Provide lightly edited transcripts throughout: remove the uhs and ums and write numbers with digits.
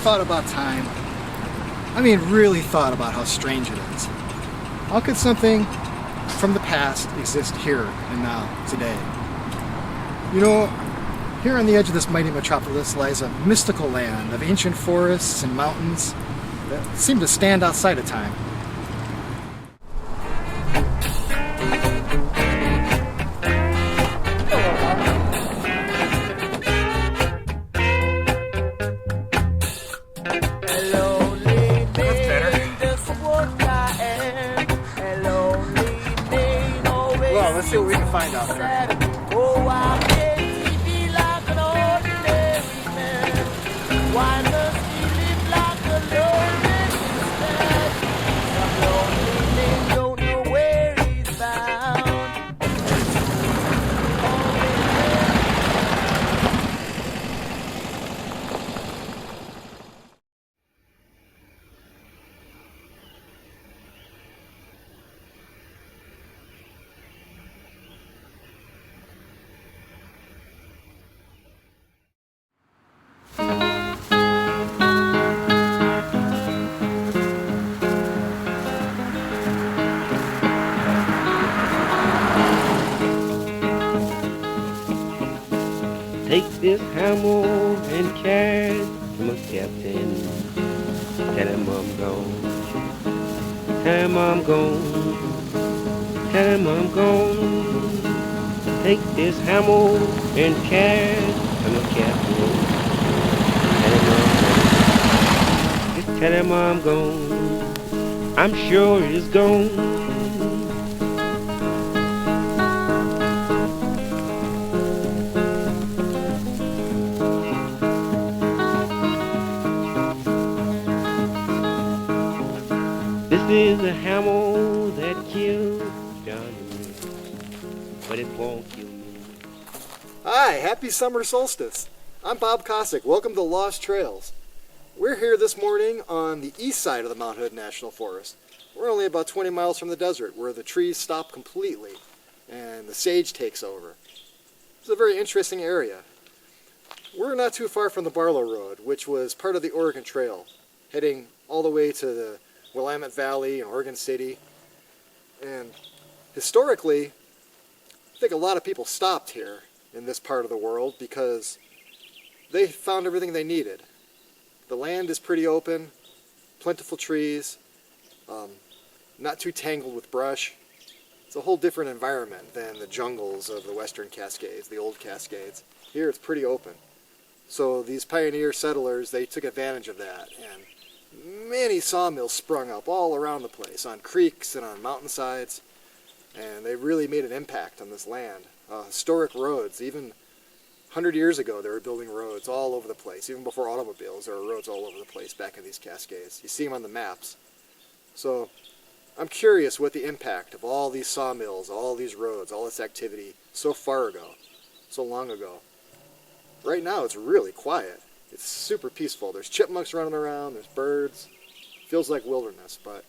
thought about time, I mean really thought about how strange it is. How could something from the past exist here and now, today? You know, here on the edge of this mighty metropolis lies a mystical land of ancient forests and mountains that seem to stand outside of time. Well, let's see what we can find out there. Oh, I can't be like an ordinary man. Why must he live like a lonely man? Some lonely men don't know where he's bound. Take this hammer and carry to my captain. Tell him I'm gone. Tell him I'm gone. Tell him I'm gone. Take this hammer and carry to my captain. Tell him I'm gone. Just tell him I'm gone. I'm sure he's gone. This is a hammer that killed Johnny, but it won't kill me. Hi, happy summer solstice. I'm Bob Kosick. Welcome to Lost Trails. We're here this morning on the east side of the Mount Hood National Forest. We're only about 20 miles from the desert, where the trees stop completely and the sage takes over. It's a very interesting area. We're not too far from the Barlow Road, which was part of the Oregon Trail, heading all the way to the Willamette Valley and Oregon City. And historically, I think a lot of people stopped here in this part of the world because they found everything they needed. The land is pretty open, plentiful trees, not too tangled with brush. It's a whole different environment than the jungles of the Western Cascades, the old Cascades. Here it's pretty open. So these pioneer settlers, they took advantage of that, and many sawmills sprung up all around the place, on creeks and on mountainsides, and they really made an impact on this land. Historic roads, even 100 years ago they were building roads all over the place. Even before automobiles, there were roads all over the place back in these Cascades. You see them on the maps. So I'm curious what the impact of all these sawmills, all these roads, all this activity so far ago, so long ago. Right now it's really quiet. It's super peaceful. There's chipmunks running around, there's birds. Feels like wilderness, but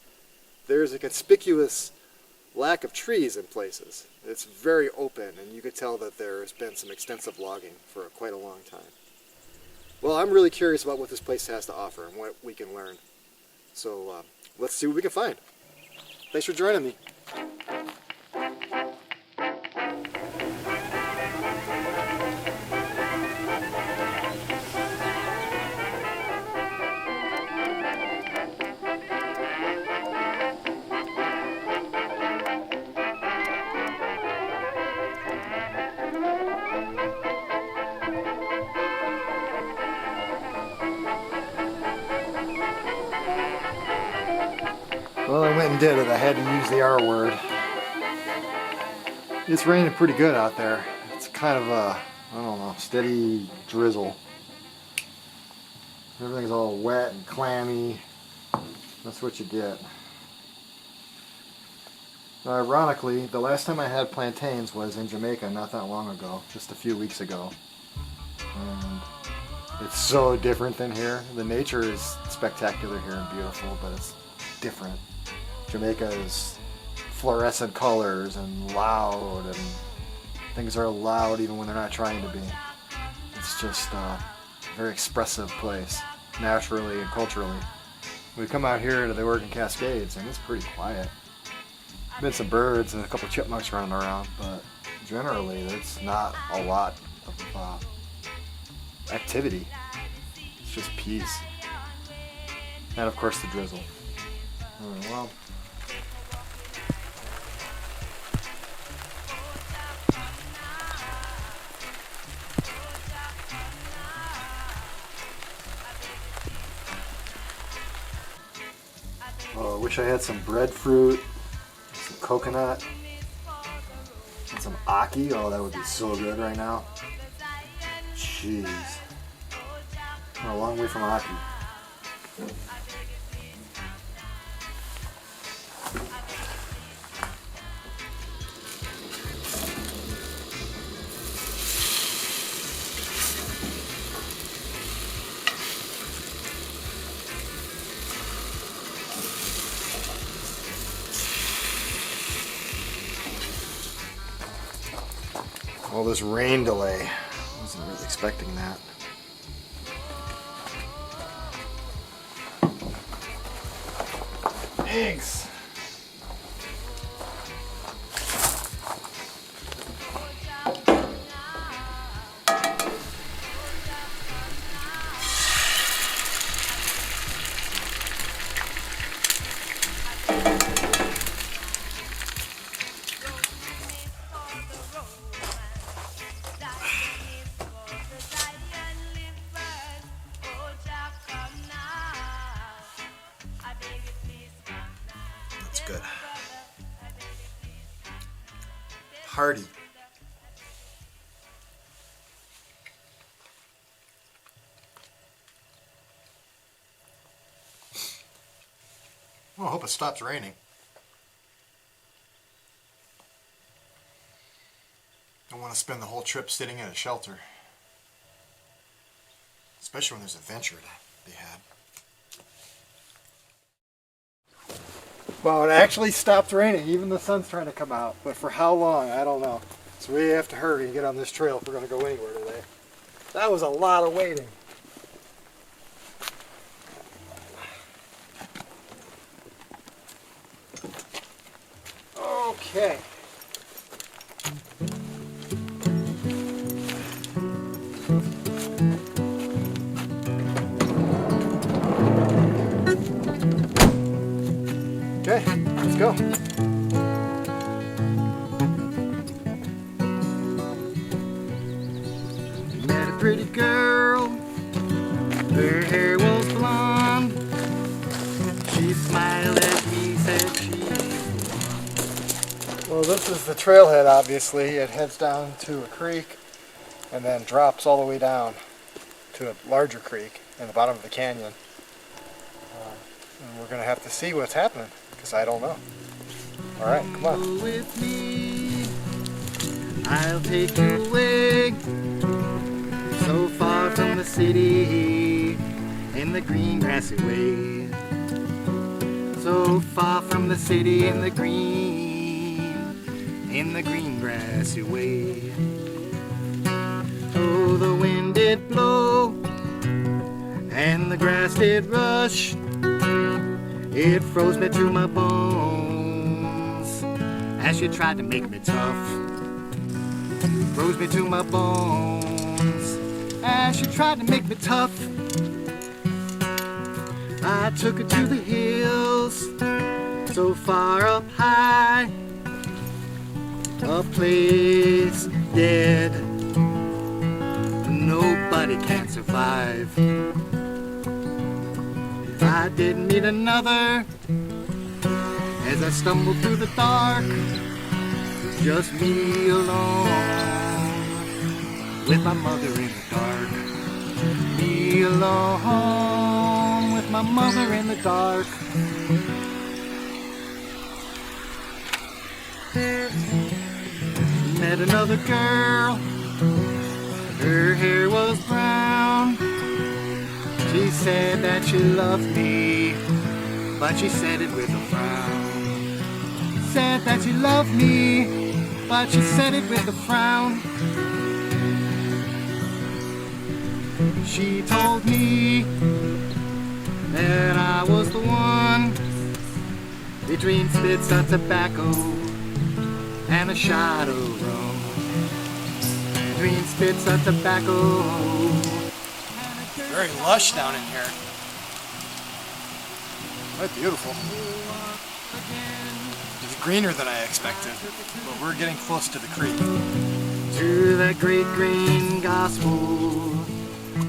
there's a conspicuous lack of trees in places. It's very open, and you could tell that there's been some extensive logging for quite a long time. Well, I'm really curious about what this place has to offer and what we can learn. So let's see what we can find. Thanks for joining me. Well, I went and did it. I had to use the R word. It's raining pretty good out there. It's kind of a, I don't know, steady drizzle. Everything's all wet and clammy. That's what you get. Now, ironically, the last time I had plantains was in Jamaica not that long ago, just a few weeks ago. And it's so different than here. The nature is spectacular here and beautiful, but it's different. Jamaica is fluorescent colors and loud, and things are loud even when they're not trying to be. It's just a very expressive place. naturally and culturally. We come out here to the Oregon Cascades and it's pretty quiet. Been some birds and a couple chipmunks running around, but generally there's not a lot of activity. It's just peace. And of course the drizzle. Well, oh, I wish I had some breadfruit, some coconut, and some ackee. Oh, that would be so good right now. Jeez. We're a long way from ackee. All this rain delay. I wasn't really expecting that. Eggs. That's good. Hearty. Well, I hope it stops raining. Don't want to spend the whole trip sitting in a shelter. Especially when there's adventure to be had. Well, it actually stopped raining. Even the sun's trying to come out. But for how long, I don't know. So we have to hurry and get on this trail if we're going to go anywhere today. That was a lot of waiting. Okay. Okay, let's go. Met a pretty girl, her hair was blonde. She smiled at me, said cheese. Well, this is the trailhead, obviously. It heads down to a creek and then drops all the way down to a larger creek in the bottom of the canyon. And we're going to have to see what's happening, because I don't know. All right, come on. With me, I'll take you away, so far from the city, in the green grassy way. So far from the city, in the green grassy way. Oh, the wind did blow, and the grass did rush. It froze me to my bones as she tried to make me tough. Froze me to my bones as she tried to make me tough. I took her to the hills, so far up high, a place dead nobody can survive. I didn't meet another as I stumbled through the dark, just me alone with my mother in the dark. Me alone with my mother in the dark. Met another girl, her hair was brown. She said that she loved me, but she said it with a frown. Said that she loved me, but she said it with a frown. She told me that I was the one between spits of tobacco and a shot of rum. Between spits of tobacco. Very lush down in here. Quite beautiful. It's greener than I expected, but we're getting close to the creek. To that great green gospel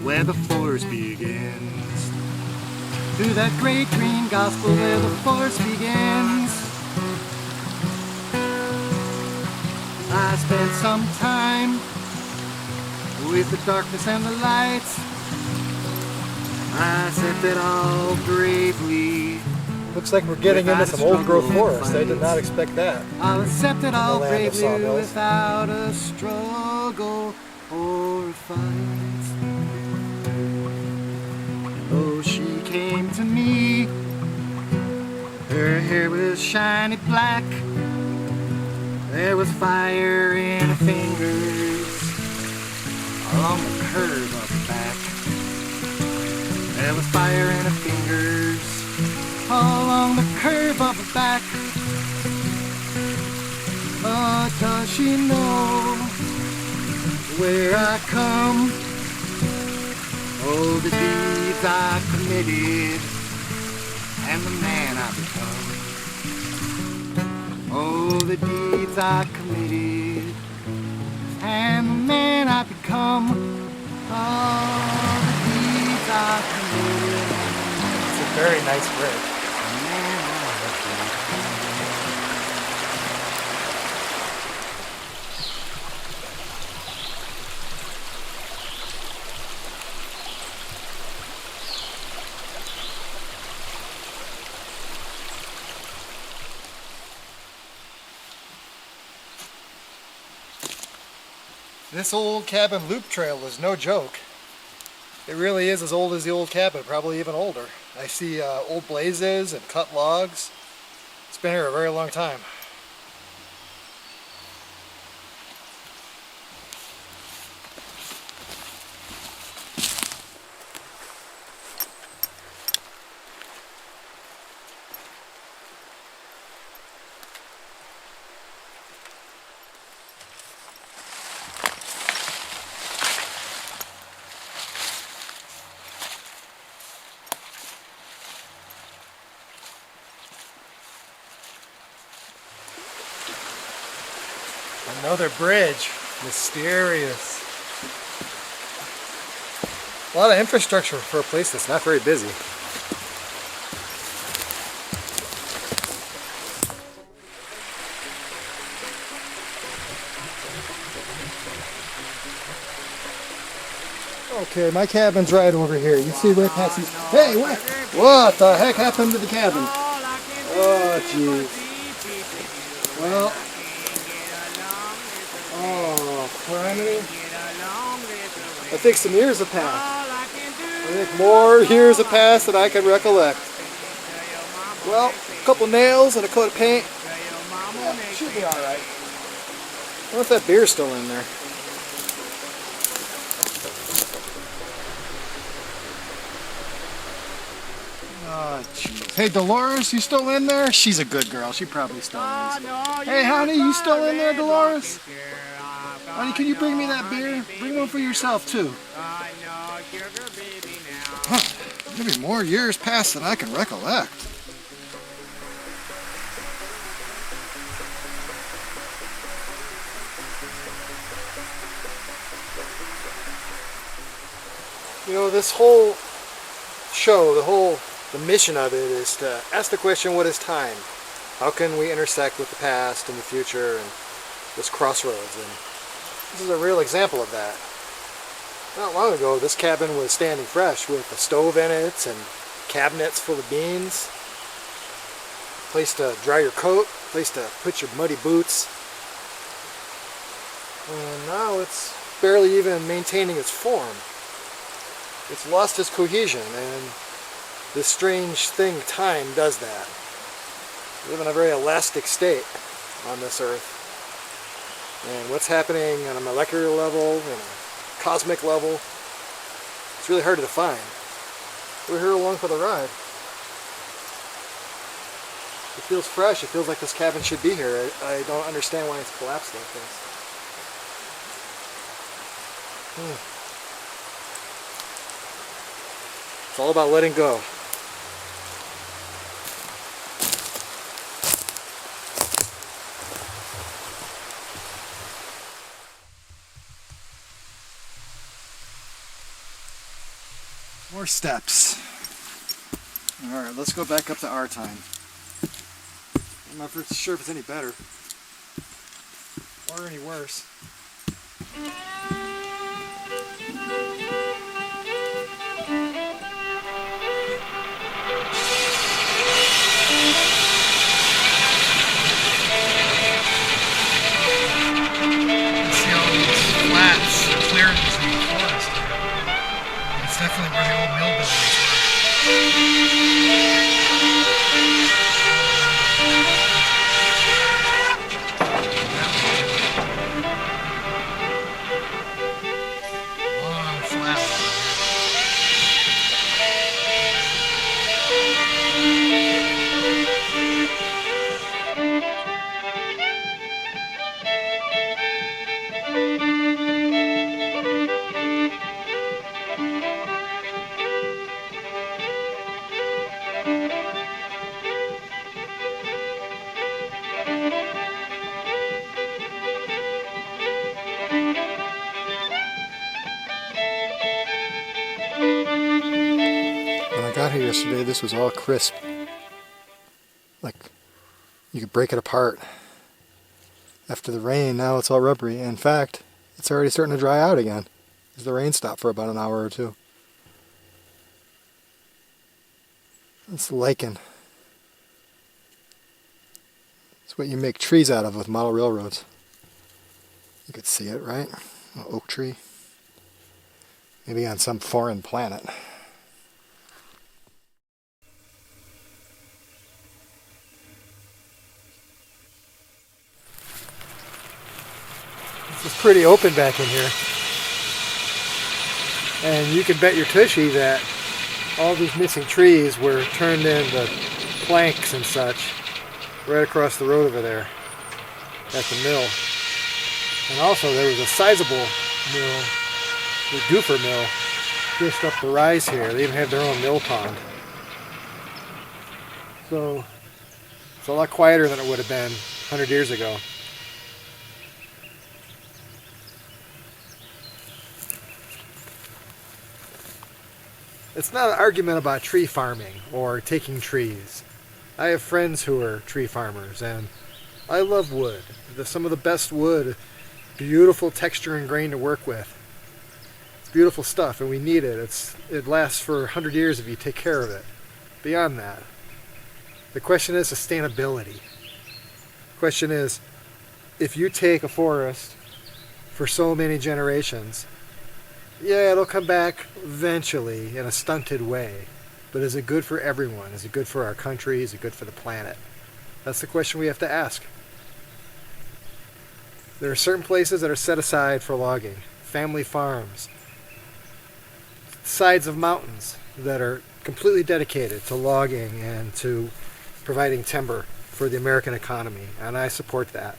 where the forest begins. To that great green gospel where the forest begins. I spent some time with the darkness and the lights. I accept it all bravely. Looks like we're getting into some old growth forest. I did not expect that. I'll accept it all bravely without a struggle or a fight. Oh, she came to me. Her hair was shiny black. There was fire in her fingers along the curve of her back. There was fire in her fingers along the curve of her back. But does she know where I come? Oh, the deeds I committed and the man I become. Oh, the deeds I committed and the man I become. Oh, the deeds I committed. It's a very nice bridge. This old cabin loop trail is no joke. It really is as old as the old cabin, probably even older. I see old blazes and cut logs. It's been here a very long time. Another bridge. Mysterious. A lot of infrastructure for a place that's not very busy. Okay, my cabin's right over here. You see where Patsy's... Hey, what the heck happened to the cabin? Oh, jeez. Well... Oh, calamity. I think some years have passed. I think more years have passed than I can recollect. Well, a couple nails and a coat of paint. Yeah, should be alright. I wonder if that beer's still in there. Oh, jeez. Hey, Dolores, you still in there? She's a good girl. She probably still is. Hey, honey, you still in there, Dolores? Honey, can you bring me that beer? Bring one for yourself, too. Huh. Maybe more years passed than I can recollect. You know, this whole show, the mission of it is to ask the question, what is time? How can we intersect with the past and the future and this crossroads? And this is a real example of that. Not long ago, this cabin was standing fresh with a stove in it and cabinets full of beans, a place to dry your coat, a place to put your muddy boots. And now it's barely even maintaining its form. It's lost its cohesion, and this strange thing, time, does that. We live in a very elastic state on this earth. And what's happening on a molecular level and a cosmic level, it's really hard to define. We're here along for the ride. It feels fresh. It feels like this cabin should be here. I don't understand why it's collapsed like this. It's all about letting go. More steps. Alright, let's go back up to our time. I'm not sure if it's any better or any worse. See all these flats and clearances in the forest here. It's definitely where the old mill buildings long flat. When I got here yesterday, this was all crisp. Like, you could break it apart. After the rain, now it's all rubbery. In fact, it's already starting to dry out again, as the rain stopped for about an hour or two. It's lichen. It's what you make trees out of with model railroads. You could see it, right? An oak tree. Maybe on some foreign planet. It's pretty open back in here. And you can bet your tushy that all these missing trees were turned into planks and such right across the road over there at the mill. And also there was a sizable mill, the Goofer Mill, just up the rise here. They even have their own mill pond. So it's a lot quieter than it would have been 100 years ago. It's not an argument about tree farming or taking trees. I have friends who are tree farmers, and I love wood. Some of the best wood, beautiful texture and grain to work with. It's beautiful stuff, and we need it. It lasts for 100 years if you take care of it. Beyond that, the question is sustainability. The question is, if you take a forest for so many generations, yeah, it'll come back eventually in a stunted way. But is it good for everyone? Is it good for our country? Is it good for the planet? That's the question we have to ask. There are certain places that are set aside for logging. Family farms. Sides of mountains that are completely dedicated to logging and to providing timber for the American economy. And I support that.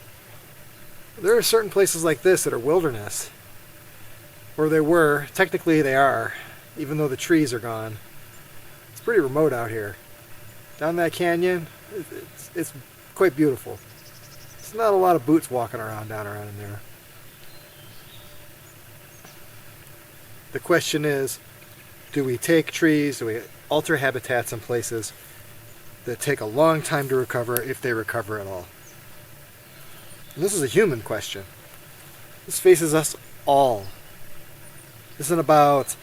There are certain places like this that are wilderness. Or they were. Technically they are, even though the trees are gone. It's pretty remote out here. Down that canyon, it's quite beautiful. There's not a lot of boots walking around down around in there. The question is, do we take trees, do we alter habitats in places that take a long time to recover, if they recover at all? And this is a human question. This faces us all. This isn't about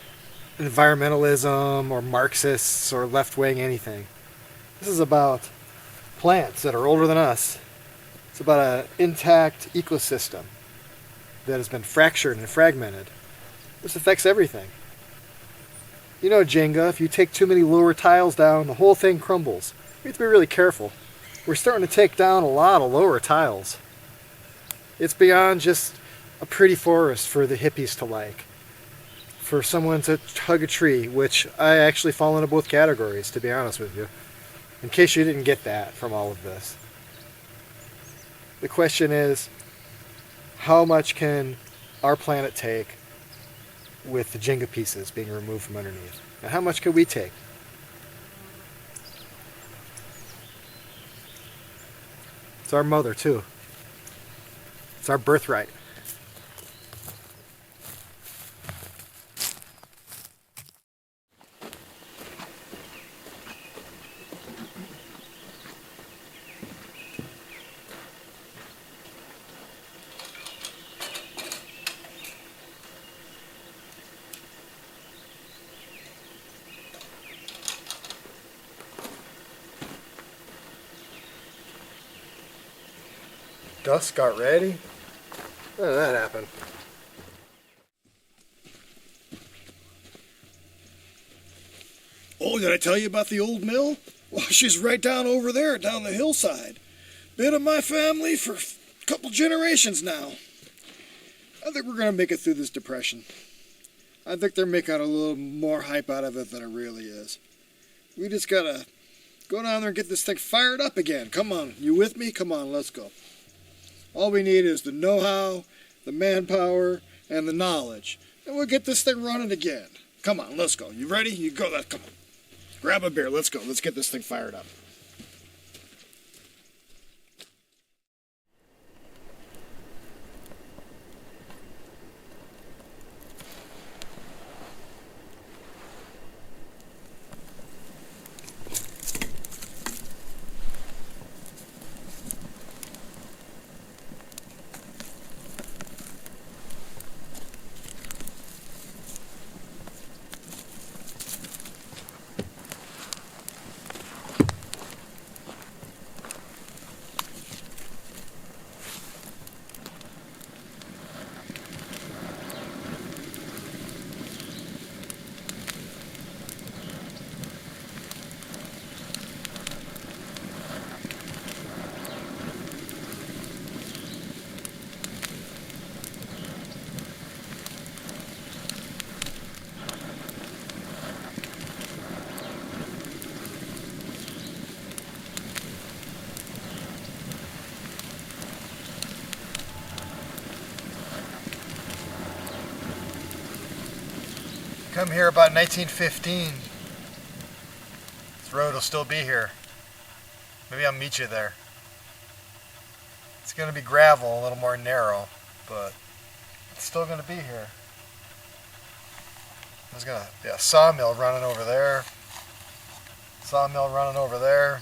environmentalism or Marxists or left-wing anything. This is about plants that are older than us. It's about an intact ecosystem that has been fractured and fragmented. This affects everything. You know Jenga, if you take too many lower tiles down, the whole thing crumbles. We have to be really careful. We're starting to take down a lot of lower tiles. It's beyond just a pretty forest for the hippies to like. for someone to hug a tree, which I actually fall into both categories, to be honest with you. In case you didn't get that from all of this. The question is, how much can our planet take with the Jenga pieces being removed from underneath? And how much could we take? It's our mother, too. It's our birthright. Dust got ready? How did that happen? Oh, did I tell you about the old mill? Well, she's right down over there, down the hillside. Been in my family for a couple generations now. I think we're going to make it through this depression. I think they're making a little more hype out of it than it really is. We just got to go down there and get this thing fired up again. Come on, you with me? Come on, let's go. All we need is the know-how, the manpower, and the knowledge. And we'll get this thing running again. Come on, let's go. You ready? You go. Come on. Grab a beer. Let's go. Let's get this thing fired up. Come here about 1915. This road will still be here. Maybe I'll meet you there. It's going to be gravel, a little more narrow, but it's still going to be here. There's going to be a sawmill running over there. Sawmill running over there.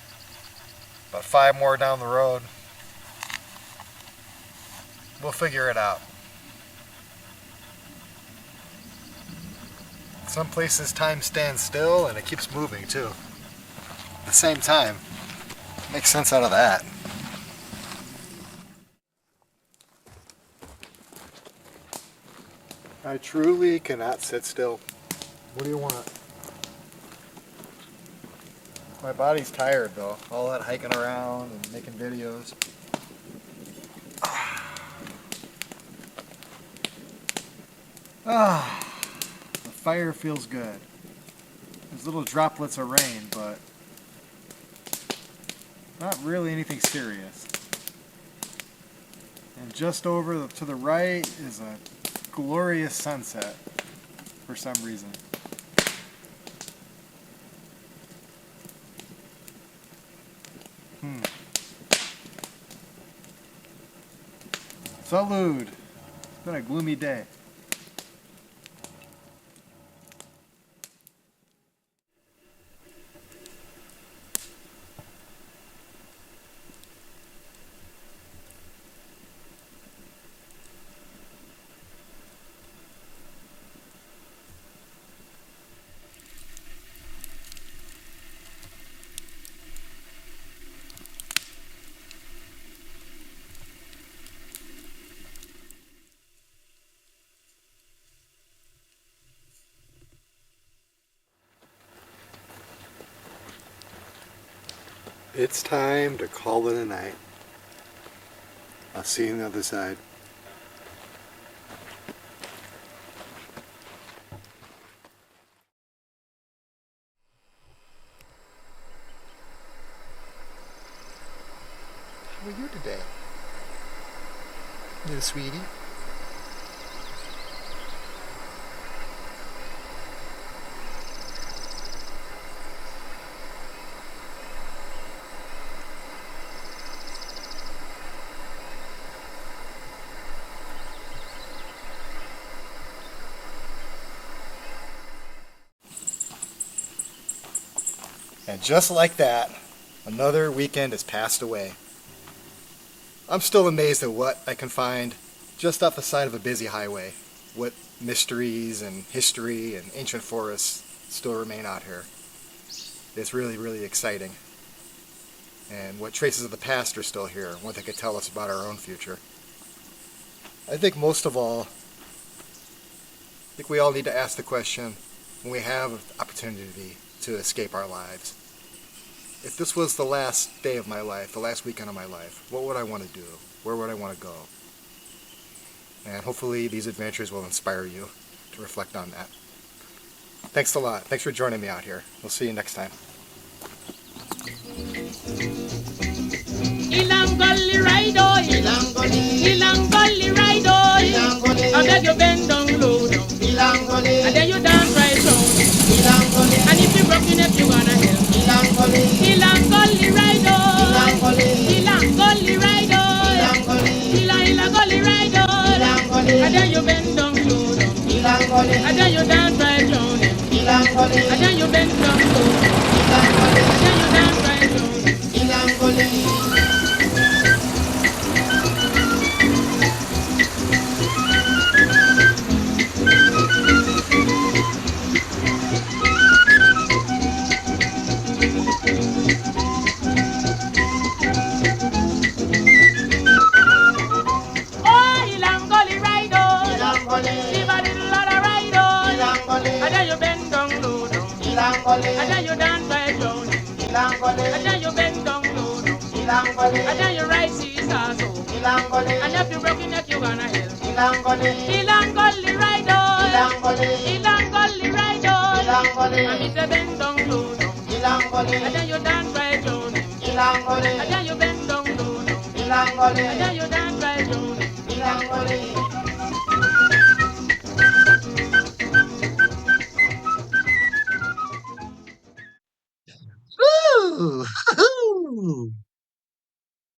About 5 more down the road. We'll figure it out. Some places time stands still and it keeps moving too. At the same time. Makes sense out of that. I truly cannot sit still. What do you want? My body's tired though. All that hiking around and making videos. Ah. The fire feels good. There's little droplets of rain, but not really anything serious. And just over to the right is a glorious sunset for some reason. Salud! It's been a gloomy day. It's time to call it a night. I'll see you on the other side. afternoon, sweetie. And just like that, another weekend has passed away. I'm still amazed at what I can find just off the side of a busy highway. What mysteries and history and ancient forests still remain out here. It's really, really exciting. And what traces of the past are still here, what they could tell us about our own future. I think most of all, we all need to ask the question, when we have an opportunity to escape our lives, if this was the last day of my life, the last weekend of my life, what would I want to do? Where would I want to go? And hopefully these adventures will inspire you to reflect on that. Thanks a lot. Thanks for joining me out here. We'll see you next time. Ilang gully ride oh, ilang gully ride oh, I beg you bend down low down, and then you dance right down, and if you broke your neck you gonna help. Ilang gully ride oh, ilang gully ride oh, ilang gully ride oh, and then you bend down low down, and then you dance right down, and then you bend down low down, and then you dance right down. Oh, ilang gully ride oh, give a little lot of ride oh, and then you bend down low down, and then you dance right down, and then you bend down low down, and then you ride seesaw so, and if you broke your neck you gonna help. Ilang gully ride oh, ilang gully ride oh, and it's a bend down low down, and then you dance right down, and then you bend down low down, and then you dance right down. Woo!